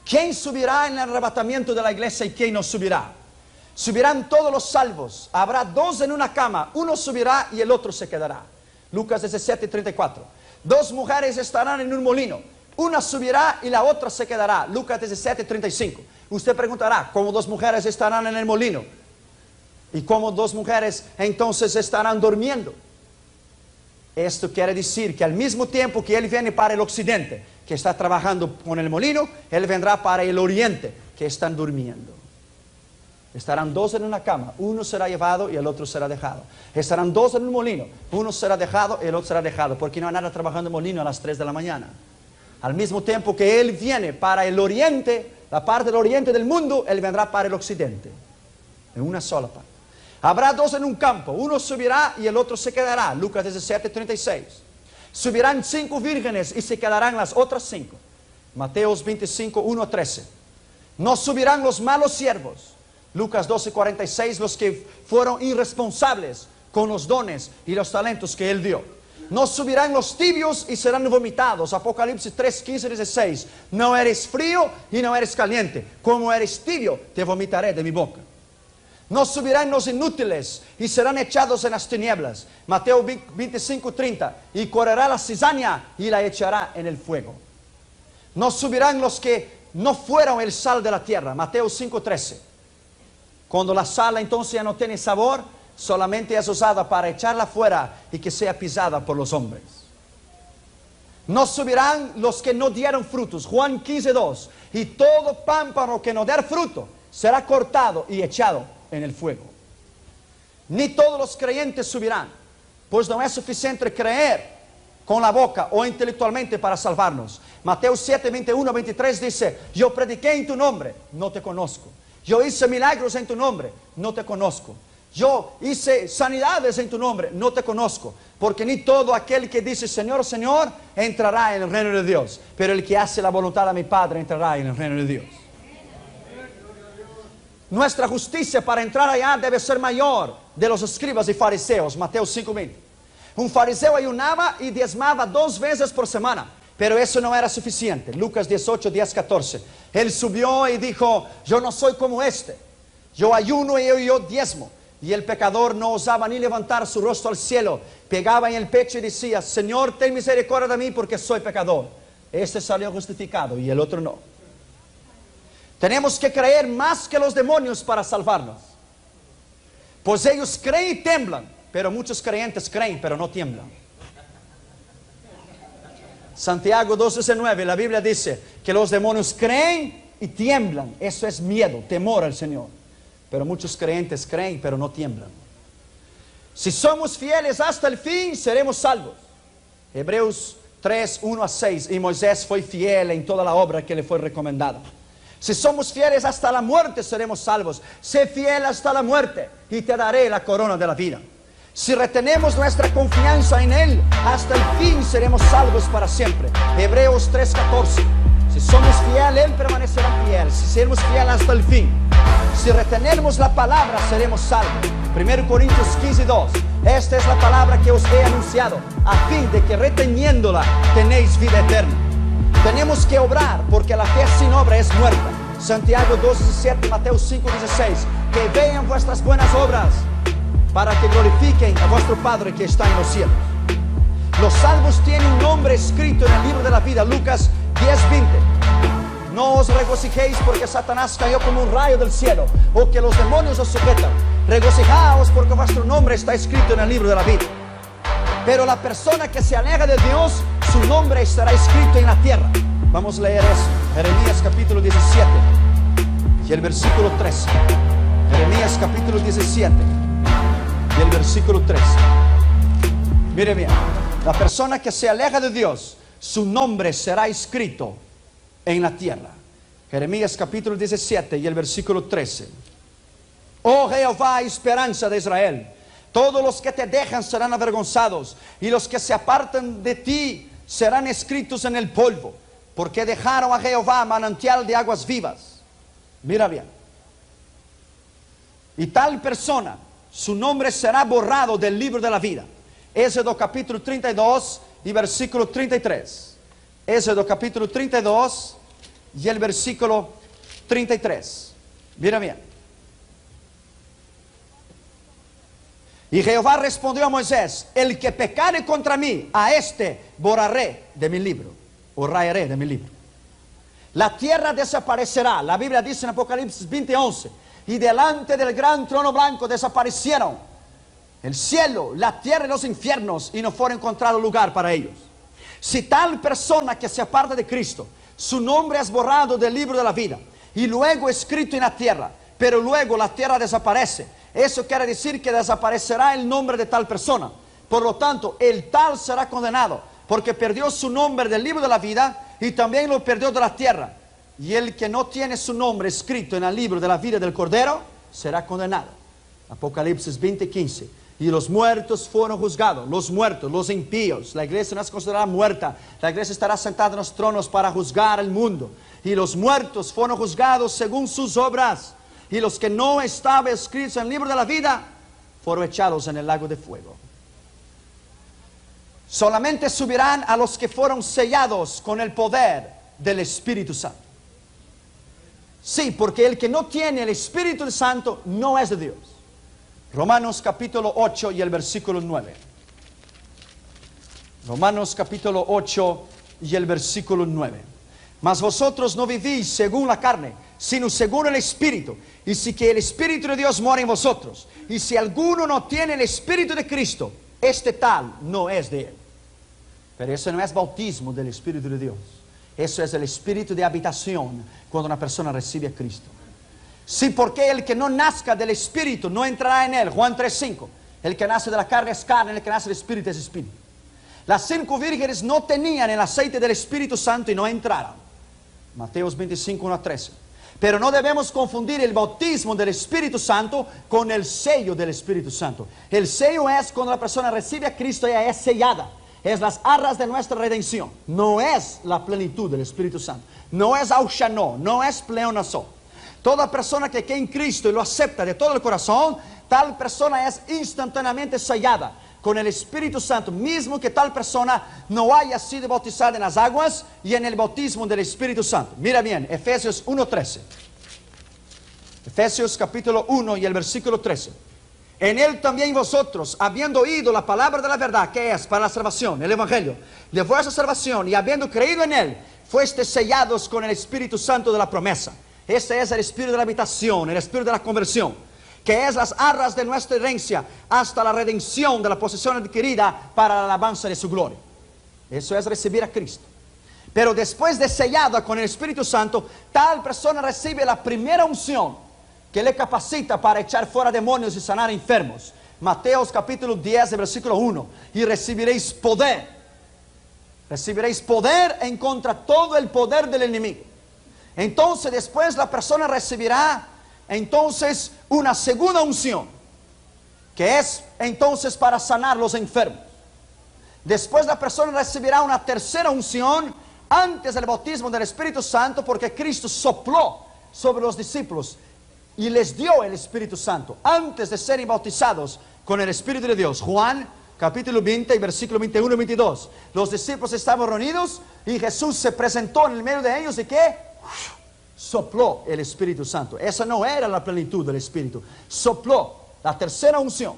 ¿Quién subirá en el arrebatamiento de la iglesia y quién no subirá? Subirán todos los salvos. Habrá dos en una cama. Uno subirá y el otro se quedará. Lucas 17, 34. Dos mujeres estarán en un molino. Una subirá y la otra se quedará. Lucas 17, 35. Usted preguntará, ¿cómo dos mujeres estarán en el molino? ¿Y cómo dos mujeres entonces estarán durmiendo? Esto quiere decir que al mismo tiempo que Él viene para el occidente, que está trabajando con el molino, Él vendrá para el oriente, que están durmiendo. Estarán dos en una cama, uno será llevado y el otro será dejado. Estarán dos en un molino, uno será dejado y el otro será dejado, porque no hay nada trabajando en el molino a las 3 de la mañana. Al mismo tiempo que Él viene para el oriente, la parte del oriente del mundo, Él vendrá para el occidente, en una sola parte. Habrá dos en un campo, uno subirá y el otro se quedará. Lucas 17, 36. Subirán 5 vírgenes y se quedarán las otras 5. Mateos 25, 1 a 13. No subirán los malos siervos. Lucas 12, 46, los que fueron irresponsables con los dones y los talentos que Él dio. No subirán los tibios y serán vomitados. Apocalipsis 3, 15, 16. No eres frío y no eres caliente. Como eres tibio, te vomitaré de mi boca. No subirán los inútiles y serán echados en las tinieblas. Mateo 25, 30. Y correrá la cizaña y la echará en el fuego. No subirán los que no fueron el sal de la tierra. Mateo 5, 13. Cuando la sal entonces ya no tiene sabor, solamente es usada para echarla fuera y que sea pisada por los hombres. No subirán los que no dieron frutos. Juan 15, 2. Y todo pámpano que no dé fruto será cortado y echado en el fuego. Ni todos los creyentes subirán, pues no es suficiente creer con la boca o intelectualmente para salvarnos. Mateo 7, 21, 23 dice: yo prediqué en tu nombre, no te conozco. Yo hice milagros en tu nombre, no te conozco. Yo hice sanidades en tu nombre. No te conozco. Porque ni todo aquel que dice Señor, Señor, entrará en el reino de Dios. Pero el que hace la voluntad de mi Padre entrará en el reino de Dios. Nuestra justicia para entrar allá debe ser mayor de los escribas y fariseos. Mateo 5:20. Un fariseo ayunaba y diezmaba 2 veces por semana. Pero eso no era suficiente. Lucas 18, 10, 14. Él subió y dijo, yo no soy como este. Yo ayuno y yo diezmo. Y el pecador no osaba ni levantar su rostro al cielo. Pegaba en el pecho y decía, Señor, ten misericordia de mí porque soy pecador. Este salió justificado y el otro no. Tenemos que creer más que los demonios para salvarnos. Pues ellos creen y tiemblan. Pero muchos creyentes creen pero no tiemblan. Santiago 2:19, la Biblia dice que los demonios creen y tiemblan. Eso es miedo, temor al Señor. Pero muchos creyentes creen pero no tiemblan. Si somos fieles hasta el fin, seremos salvos. Hebreos 3, 1-6. Y Moisés fue fiel en toda la obra que le fue recomendada. Si somos fieles hasta la muerte, seremos salvos. Sé fiel hasta la muerte y te daré la corona de la vida. Si retenemos nuestra confianza en Él, hasta el fin seremos salvos para siempre. Hebreos 3:14. Si somos fieles, Él permanecerá fiel. Si seremos fieles hasta el fin. Si retenemos la palabra, seremos salvos. 1 Corintios 15:2. Esta es la palabra que os he anunciado, a fin de que reteniéndola tenéis vida eterna. Tenemos que obrar, porque la fe sin obra es muerta. Santiago 2:17, Mateo 5:16. Que vean vuestras buenas obras, para que glorifiquen a vuestro Padre que está en los cielos. Los salvos tienen un nombre escrito en el libro de la vida. Lucas 10:20. No os regocijéis porque Satanás cayó como un rayo del cielo, o que los demonios os sujetan. Regocijaos porque vuestro nombre está escrito en el libro de la vida. Pero la persona que se aleja de Dios, su nombre estará escrito en la tierra. Vamos a leer eso. Jeremías capítulo 17 y el versículo 13. Jeremías capítulo 17 y el versículo 13. Mire bien, la persona que se aleja de Dios, su nombre será escrito en la tierra. Jeremías capítulo 17 y el versículo 13. Oh Jehová, esperanza de Israel, todos los que te dejan serán avergonzados, y los que se apartan de ti serán escritos en el polvo, porque dejaron a Jehová manantial de aguas vivas. Mira bien. Y tal persona, su nombre será borrado del libro de la vida. Éxodo capítulo 32 y versículo 33. Éxodo capítulo 32 y el versículo 33. Mira bien. Y Jehová respondió a Moisés, el que pecare contra mí, a este borraré de mi libro, o rayaré de mi libro. La tierra desaparecerá. La Biblia dice en Apocalipsis 20:11, y delante del gran trono blanco desaparecieron el cielo, la tierra y los infiernos, y no fue encontrado lugar para ellos. Si tal persona que se aparta de Cristo, su nombre es borrado del libro de la vida, y luego escrito en la tierra, pero luego la tierra desaparece, eso quiere decir que desaparecerá el nombre de tal persona. Por lo tanto, el tal será condenado, porque perdió su nombre del libro de la vida, y también lo perdió de la tierra. Y el que no tiene su nombre escrito en el libro de la vida del Cordero, será condenado. Apocalipsis 20:15. Y los muertos fueron juzgados, los muertos, los impíos. La iglesia no es considerada muerta. La iglesia estará sentada en los tronos para juzgar el mundo. Y los muertos fueron juzgados según sus obras. Y los que no estaban escritos en el libro de la vida, fueron echados en el lago de fuego. Solamente subirán a los que fueron sellados con el poder del Espíritu Santo. Sí, porque el que no tiene el Espíritu Santo no es de Dios. Romanos capítulo 8 y el versículo 9. Romanos capítulo 8 y el versículo 9. Mas vosotros no vivís según la carne, sino según el Espíritu. Y si que el Espíritu de Dios mora en vosotros. Y si alguno no tiene el Espíritu de Cristo, este tal no es de Él. Pero eso no es bautismo del Espíritu de Dios. Eso es el Espíritu de habitación cuando una persona recibe a Cristo. Sí, porque el que no nazca del Espíritu no entrará en él. Juan 3:5. El que nace de la carne es carne, el que nace del Espíritu es Espíritu. Las 5 vírgenes no tenían el aceite del Espíritu Santo y no entraron. Mateo 25:1-13. Pero no debemos confundir el bautismo del Espíritu Santo con el sello del Espíritu Santo. El sello es cuando la persona recibe a Cristo, ella es sellada. Es las arras de nuestra redención. No es la plenitud del Espíritu Santo. No es aushano, no es pleonazo. Toda persona que cree en Cristo y lo acepta de todo el corazón, tal persona es instantáneamente sellada con el Espíritu Santo, mismo que tal persona no haya sido bautizada en las aguas y en el bautismo del Espíritu Santo. Mira bien, Efesios 1:13. Efesios capítulo 1 y el versículo 13. En él también vosotros, habiendo oído la palabra de la verdad, que es para la salvación, el Evangelio, de vuestra salvación, y habiendo creído en él, fuiste sellados con el Espíritu Santo de la promesa. Este es el Espíritu de la habitación, el Espíritu de la conversión, que es las arras de nuestra herencia hasta la redención de la posesión adquirida para la alabanza de su gloria. Eso es recibir a Cristo. Pero después de sellada con el Espíritu Santo, tal persona recibe la primera unción que le capacita para echar fuera demonios y sanar enfermos. Mateos capítulo 10, versículo 1. Y recibiréis poder. Recibiréis poder en contra todo el poder del enemigo. Entonces después la persona recibirá entonces una segunda unción, que es entonces para sanar los enfermos. Después la persona recibirá una tercera unción antes del bautismo del Espíritu Santo, porque Cristo sopló sobre los discípulos y les dio el Espíritu Santo antes de ser bautizados con el Espíritu de Dios. Juan capítulo 20 y versículo 21 y 22. Los discípulos estaban reunidos y Jesús se presentó en el medio de ellos y ¿qué? Sopló el Espíritu Santo. Esa no era la plenitud del Espíritu. Sopló, la tercera unción.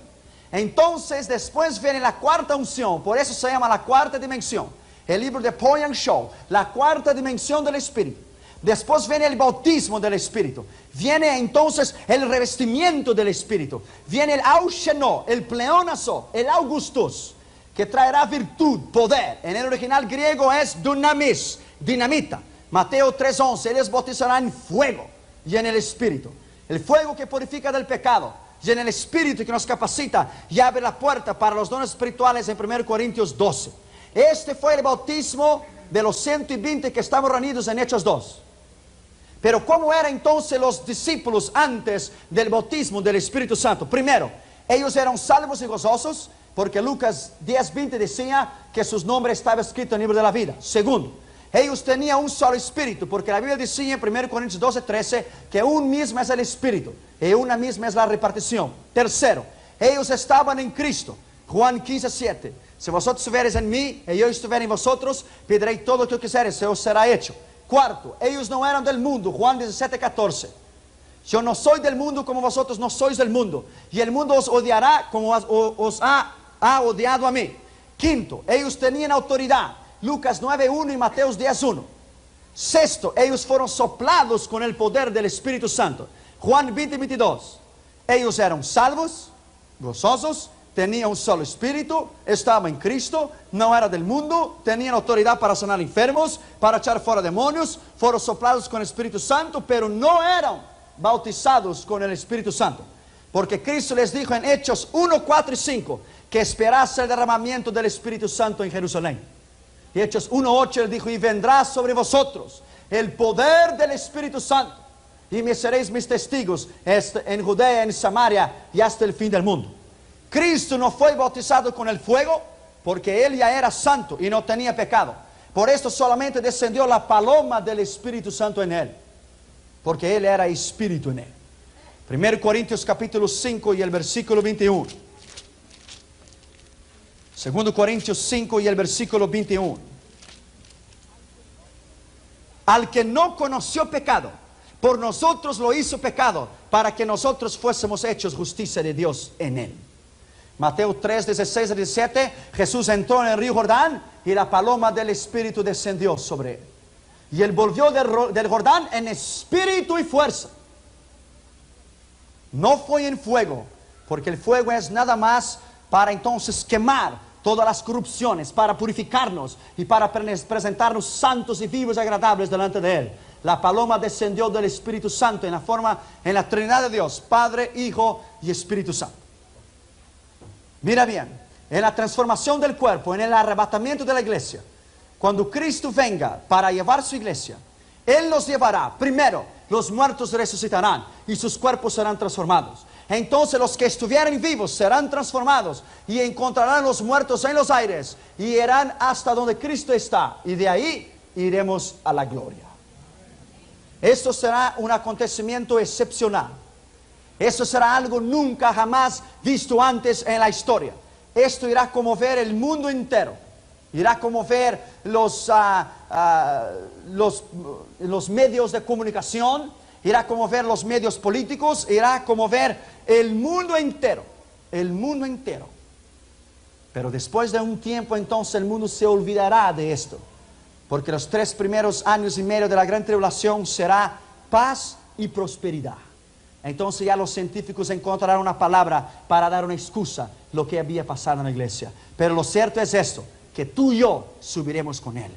Entonces después viene la cuarta unción. Por eso se llama la cuarta dimensión. El libro de Poyang Show, la cuarta dimensión del Espíritu. Después viene el bautismo del Espíritu. Viene entonces el revestimiento del Espíritu. Viene el ausheno, el pleonazo, el augustus, que traerá virtud, poder. En el original griego es dunamis, dinamita. Mateo 3:11, ellos bautizarán en fuego y en el Espíritu. El fuego que purifica del pecado y en el Espíritu que nos capacita y abre la puerta para los dones espirituales en 1 Corintios 12. Este fue el bautismo de los 120 que estaban reunidos en Hechos 2. Pero ¿cómo eran entonces los discípulos antes del bautismo del Espíritu Santo? Primero, ellos eran salvos y gozosos, porque Lucas 10:20 decía que sus nombres estaban escritos en el libro de la vida. Segundo, ellos tenían un solo espíritu, porque la Biblia decía en 1 Corintios 12:13 que un mismo es el espíritu y una misma es la repartición. Tercero, ellos estaban en Cristo. Juan 15:7. Si vosotros estuviereis en mí y yo estuviera en vosotros, pediréis todo lo que quisiereis, se os será hecho. Cuarto, ellos no eran del mundo. Juan 17:14. Yo no soy del mundo como vosotros no sois del mundo, y el mundo os odiará como os ha odiado a mí. Quinto, ellos tenían autoridad. Lucas 9:1 y Mateos 10:1. Sexto, ellos fueron soplados con el poder del Espíritu Santo. Juan 20:22. Ellos eran salvos, gozosos, tenían un solo espíritu, estaban en Cristo, no era del mundo, tenían autoridad para sanar enfermos, para echar fuera demonios, fueron soplados con el Espíritu Santo, pero no eran bautizados con el Espíritu Santo. Porque Cristo les dijo en Hechos 1, 4 y 5 que esperase el derramamiento del Espíritu Santo en Jerusalén. Y Hechos 1:8 él dijo: y vendrá sobre vosotros el poder del Espíritu Santo, y me seréis mis testigos en Judea, en Samaria y hasta el fin del mundo. Cristo no fue bautizado con el fuego porque él ya era santo y no tenía pecado. Por esto solamente descendió la paloma del Espíritu Santo en él, porque él era espíritu en él. 1 Corintios capítulo 5 y el versículo 21. 2 Corintios 5 y el versículo 21. Al que no conoció pecado, por nosotros lo hizo pecado, para que nosotros fuésemos hechos justicia de Dios en él. Mateo 3, 16 y 17, Jesús entró en el río Jordán y la paloma del Espíritu descendió sobre él. Y él volvió del Jordán en espíritu y fuerza. No fue en fuego, porque el fuego es nada más para entonces quemar todas las corrupciones, para purificarnos y para presentarnos santos y vivos y agradables delante de él. La paloma descendió del Espíritu Santo en la Trinidad de Dios, Padre, Hijo y Espíritu Santo. Mira bien, en la transformación del cuerpo, en el arrebatamiento de la iglesia, cuando Cristo venga para llevar su iglesia, él nos llevará primero los muertos resucitarán y sus cuerpos serán transformados. Entonces los que estuvieren vivos serán transformados y encontrarán los muertos en los aires y irán hasta donde Cristo está, y de ahí iremos a la gloria. Esto será un acontecimiento excepcional. Esto será algo nunca jamás visto antes en la historia. Esto irá a conmover el mundo entero. Irá a conmover los medios de comunicación, irá a conmover los medios políticos, irá a conmover el mundo entero. El mundo entero. Pero después de un tiempo, entonces el mundo se olvidará de esto. Porque los 3 primeros años y medio de la gran tribulación será paz y prosperidad. Entonces ya los científicos encontrarán una palabra para dar una excusa lo que había pasado en la iglesia. Pero lo cierto es esto, que tú y yo subiremos con Él.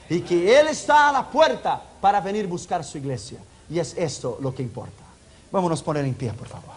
Y que Él está a la puerta para venir a buscar su iglesia. Y es esto lo que importa. Vámonos a poner en pie, por favor.